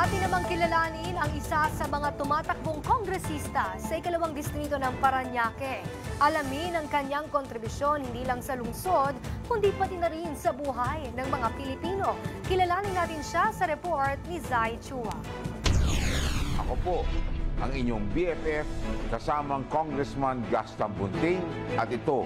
Atin namang kilalanin ang isa sa mga tumatakbong kongresista sa ikalawang distrito ng Parañaque. Alamin ang kanyang kontribusyon hindi lang sa lungsod, kundi pati na rin sa buhay ng mga Pilipino. Kilalanin natin siya sa report ni Zai Chua. Ako po, ang inyong BFF, kasamang Congressman Gus Tambunting, at ito,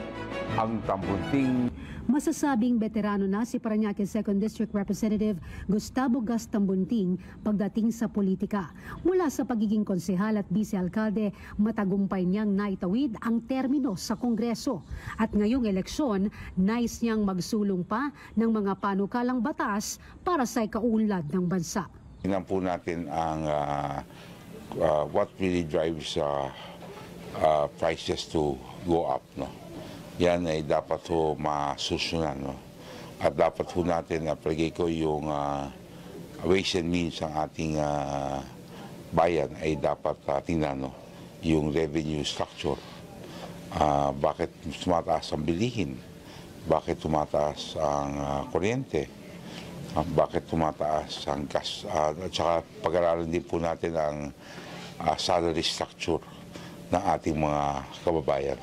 ang Tambunting. Masasabing veterano na si Parañaque 2nd District Representative Gustavo Gus Tambunting pagdating sa politika. Mula sa pagiging konsehal at vice-alkalde, matagumpay niyang naitawid ang termino sa Kongreso. At ngayong eleksyon, nais niyang magsulong pa ng mga panukalang batas para sa ikaunlad ng bansa. Tingnan po natin ang what really drives prices to go up, no? Yan ay dapat ho masusunan, no? At dapat ho natin apalagay ko yung ways and means ng ating bayan ay dapat tingnan, no? Yung revenue structure. Bakit tumataas ang bilihin? Bakit tumataas ang kuryente? Bakit tumataas ang gas? At saka pag-aralan din po natin ang salary structure ng ating mga kababayan.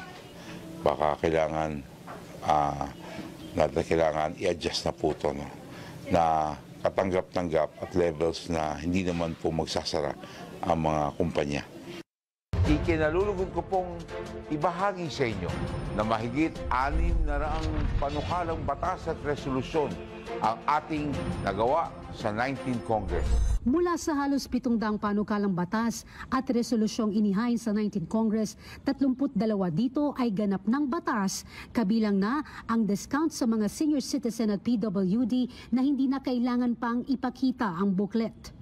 Baka kailangan i-adjust na po ito, no? Na katanggap-tanggap at levels na hindi naman po magsasara ang mga kumpanya. Ikinalulugod ko pong ibahagi sa inyo na mahigit 6 na raang panukalang batas at resolusyon ang ating nagawa sa 19th Congress. Mula sa halos 700 panukalang batas at resolusyong inihain sa 19th Congress, 32 dito ay ganap ng batas, kabilang na ang discount sa mga senior citizen at PWD na hindi na kailangan pang ipakita ang booklet.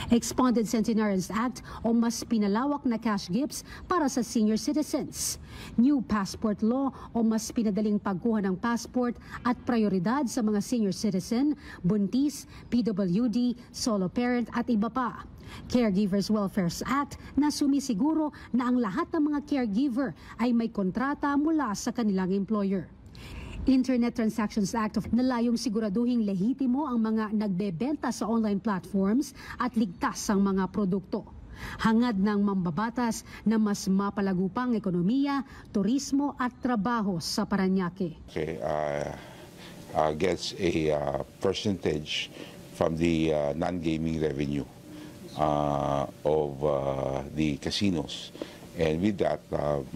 Expanded Centenarians Act o mas pinalawak na cash gifts para sa senior citizens. New Passport Law o mas pinadaling pagkuha ng passport at prioridad sa mga senior citizen, buntis, PWD, solo parent at iba pa. Caregivers Welfare Act na sumisiguro na ang lahat ng mga caregiver ay may kontrata mula sa kanilang employer. Internet Transactions Act na layong siguraduhing lehitimo ang mga nagbebenta sa online platforms at ligtas ang mga produkto. Hangad ng mambabatas na mas mapalago pang ekonomiya, turismo at trabaho sa Parañaque. Gets a percentage from the non-gaming revenue of the casinos. And with that,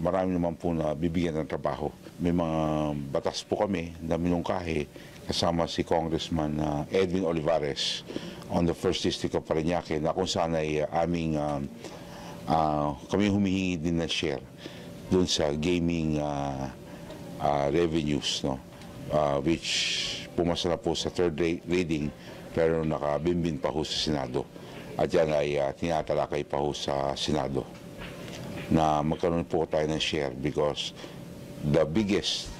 marami naman po na bibigyan ng trabaho. May mga batas po kami na minungkahi kasama si Congressman Edwin Olivares on the 1st District of Parañaque na kung saan ay kami humihingi din na share dun sa gaming revenues, no? Which pumasa na po sa third reading pero nakabimbin pa ho sa Senado. At yan ay tinatalakay pa ho sa Senado na magkaroon po tayo ng share because the biggest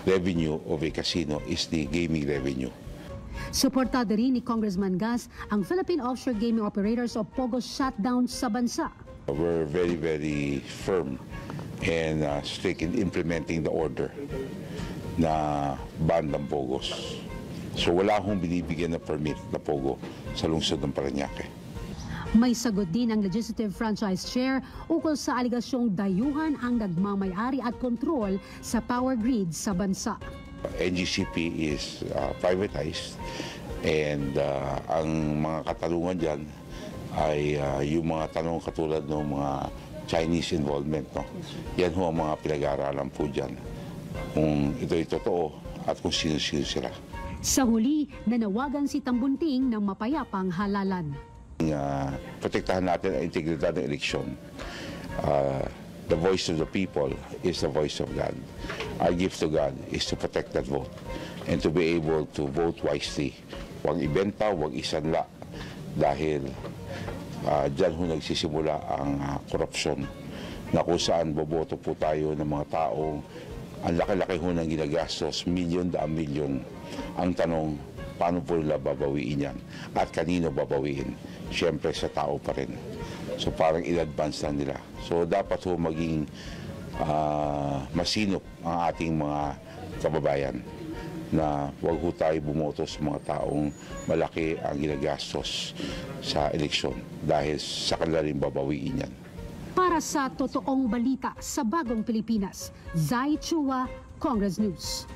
revenue of a casino is the gaming revenue. Suportado rin ni Congressman Gus ang Philippine Offshore Gaming Operators o POGO shutdown sa bansa. We're very, very firm and strict in implementing the order na ban ng POGOs. So wala akong binibigyan na permit na POGO sa lungsod ng Parañaque. May sagot din ang Legislative Franchise Chair ukol sa aligasyong dayuhan ang nagmamayari at kontrol sa power grid sa bansa. NGCP is privatized and ang mga katanungan dyan ay yung mga tanong katulad ng mga Chinese involvement. No? Yan ho ang mga pinag-aaralan po dyan. Kung ito'y totoo at kung sino-sino sila. Sa huli, nanawagan si Tambunting ng mapayapang halalan. Protektahan natin ang integridad ng eleksyon. The voice of the people is the voice of God. Our gift to God is to protect that vote and to be able to vote wisely. Huwag ibenta, huwag isanla dahil dyan ho nagsisimula ang korupsyon na kung saan boboto po tayo ng mga taong ang laki-laki ho ng ginagastos, milyon daan milyon. Ang tanong, paano po nila babawiin yan? At kanino babawiin? Siyempre sa tao pa rin. So parang in-advance lang nila. So dapat ho maging masinop ang ating mga kababayan na huwag ho tayo bumoto sa mga taong malaki ang ginagastos sa eleksyon dahil sa kanila rin babawiin yan. Para sa totoong balita sa Bagong Pilipinas, Zai Chua, Congress News.